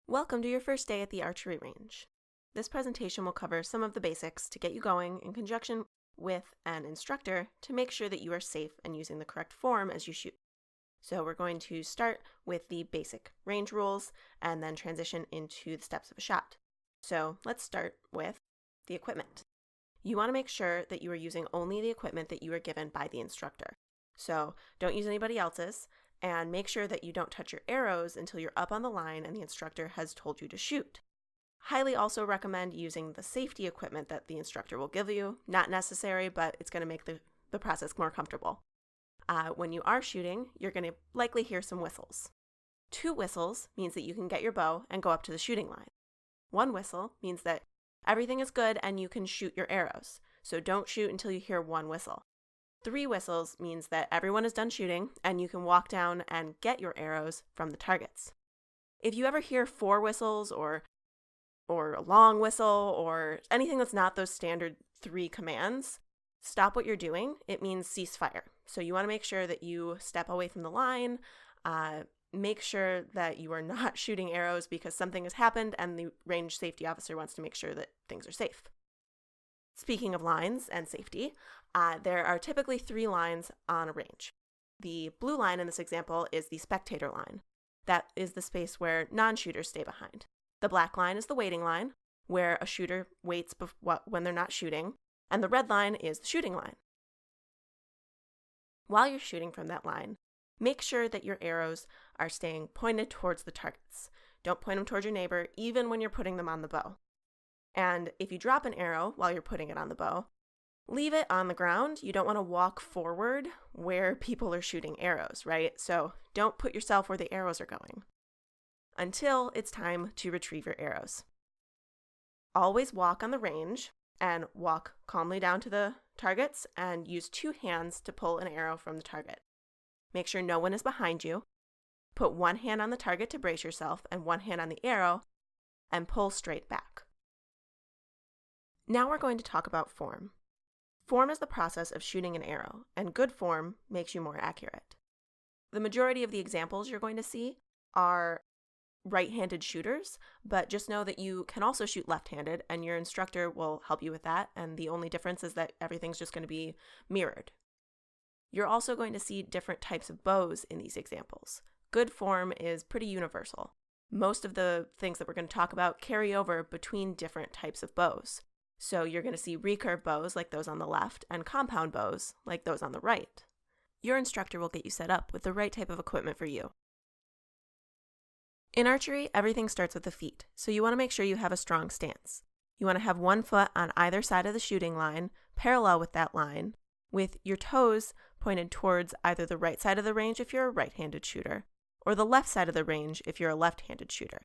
Welcome to your first day at the archery range. This presentation will cover some of the basics to get you going in conjunction with an instructor to make sure that you are safe and using the correct form as you shoot. So we're going to start with the basic range rules and then transition into the steps of a shot. So let's start with the equipment. You want to make sure that you are using only the equipment that you are given by the instructor. So don't use anybody else's, and make sure that you don't touch your arrows until you're up on the line and the instructor has told you to shoot. Highly also recommend using the safety equipment that the instructor will give you. Not necessary, but it's going to make the process more comfortable. When you are shooting, you're going to likely hear some whistles. 2 whistles means that you can get your bow and go up to the shooting line. 1 whistle means that everything is good and you can shoot your arrows. So don't shoot until you hear 1 whistle. 3 whistles means that everyone is done shooting and you can walk down and get your arrows from the targets. If you ever hear 4 whistles or a long whistle or anything that's not those standard 3 commands, stop what you're doing. It means cease fire. So you want to make sure that you step away from the line, make sure that you are not shooting arrows because something has happened and the range safety officer wants to make sure that things are safe. Speaking of lines and safety, there are typically 3 lines on a range. The blue line in this example is the spectator line. That is the space where non-shooters stay behind. The black line is the waiting line, where a shooter waits when they're not shooting, and the red line is the shooting line. While you're shooting from that line, make sure that your arrows are staying pointed towards the targets. Don't point them towards your neighbor, even when you're putting them on the bow. And if you drop an arrow while you're putting it on the bow, leave it on the ground. You don't want to walk forward where people are shooting arrows, right? So don't put yourself where the arrows are going until it's time to retrieve your arrows. Always walk on the range and walk calmly down to the targets and use 2 hands to pull an arrow from the target. Make sure no one is behind you. Put 1 hand on the target to brace yourself and 1 hand on the arrow and pull straight back. Now we're going to talk about form. Form is the process of shooting an arrow, and good form makes you more accurate. The majority of the examples you're going to see are right-handed shooters, but just know that you can also shoot left-handed, and your instructor will help you with that, and the only difference is that everything's just going to be mirrored. You're also going to see different types of bows in these examples. Good form is pretty universal. Most of the things that we're going to talk about carry over between different types of bows. So you're going to see recurve bows like those on the left and compound bows like those on the right. Your instructor will get you set up with the right type of equipment for you. In archery, everything starts with the feet, so you want to make sure you have a strong stance. You want to have 1 foot on either side of the shooting line, parallel with that line, with your toes pointed towards either the right side of the range if you're a right-handed shooter, or the left side of the range if you're a left-handed shooter.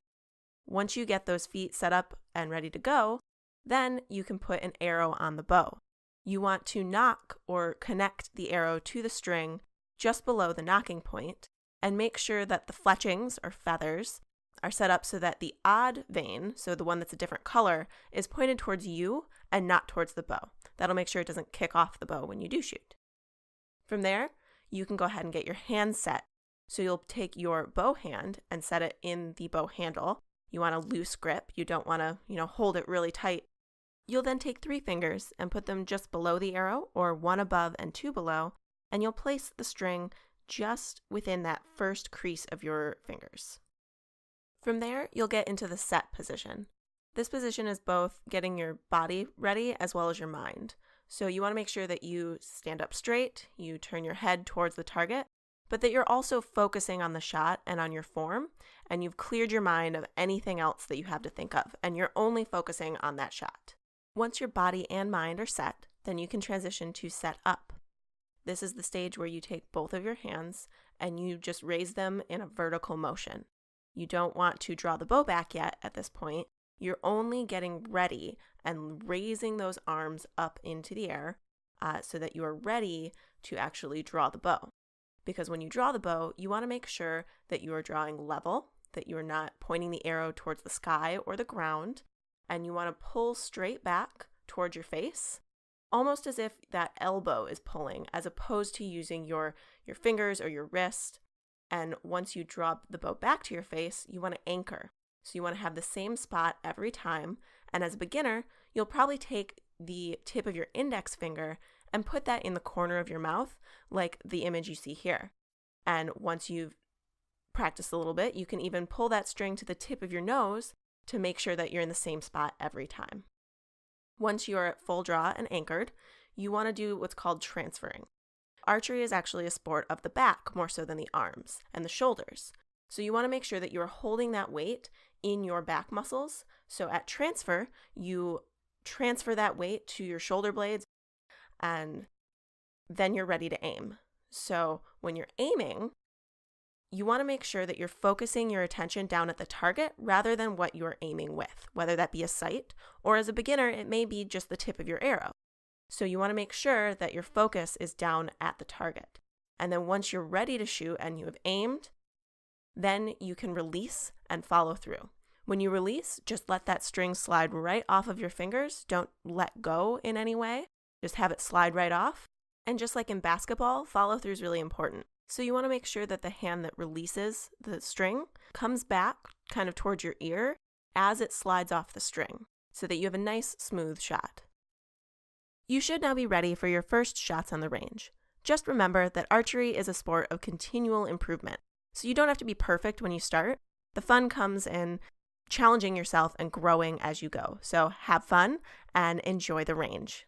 Once you get those feet set up and ready to go, then you can put an arrow on the bow. You want to knock or connect the arrow to the string just below the knocking point and make sure that the fletchings or feathers are set up so that the odd vein, so the one that's a different color, is pointed towards you and not towards the bow. That'll make sure it doesn't kick off the bow when you do shoot. From there, you can go ahead and get your hand set. So you'll take your bow hand and set it in the bow handle. You want a loose grip. You don't want to, hold it really tight. You'll then take 3 fingers and put them just below the arrow, or 1 above and 2 below, and you'll place the string just within that first crease of your fingers. From there, you'll get into the set position. This position is both getting your body ready as well as your mind. So you want to make sure that you stand up straight, you turn your head towards the target, but that you're also focusing on the shot and on your form, and you've cleared your mind of anything else that you have to think of, and you're only focusing on that shot. Once your body and mind are set, then you can transition to set up. This is the stage where you take both of your hands and you just raise them in a vertical motion. You don't want to draw the bow back yet at this point. You're only getting ready and raising those arms up into the air so that you are ready to actually draw the bow. Because when you draw the bow, you want to make sure that you are drawing level, that you are not pointing the arrow towards the sky or the ground, and you want to pull straight back towards your face, almost as if that elbow is pulling, as opposed to using your fingers or your wrist. And once you drop the bow back to your face, you want to anchor. So you want to have the same spot every time. And as a beginner, you'll probably take the tip of your index finger and put that in the corner of your mouth, like the image you see here. And once you've practiced a little bit, you can even pull that string to the tip of your nose to make sure that you're in the same spot every time. Once you're at full draw and anchored, you want to do what's called transferring. Archery is actually a sport of the back more so than the arms and the shoulders. So you want to make sure that you're holding that weight in your back muscles. So at transfer, you transfer that weight to your shoulder blades and then you're ready to aim. So when you're aiming, you want to make sure that you're focusing your attention down at the target rather than what you're aiming with, whether that be a sight or as a beginner, it may be just the tip of your arrow. So you want to make sure that your focus is down at the target. And then once you're ready to shoot and you have aimed, then you can release and follow through. When you release, just let that string slide right off of your fingers. Don't let go in any way. Just have it slide right off. And just like in basketball, follow through is really important. So you want to make sure that the hand that releases the string comes back kind of towards your ear as it slides off the string so that you have a nice smooth shot. You should now be ready for your first shots on the range. Just remember that archery is a sport of continual improvement. So you don't have to be perfect when you start. The fun comes in challenging yourself and growing as you go. So have fun and enjoy the range.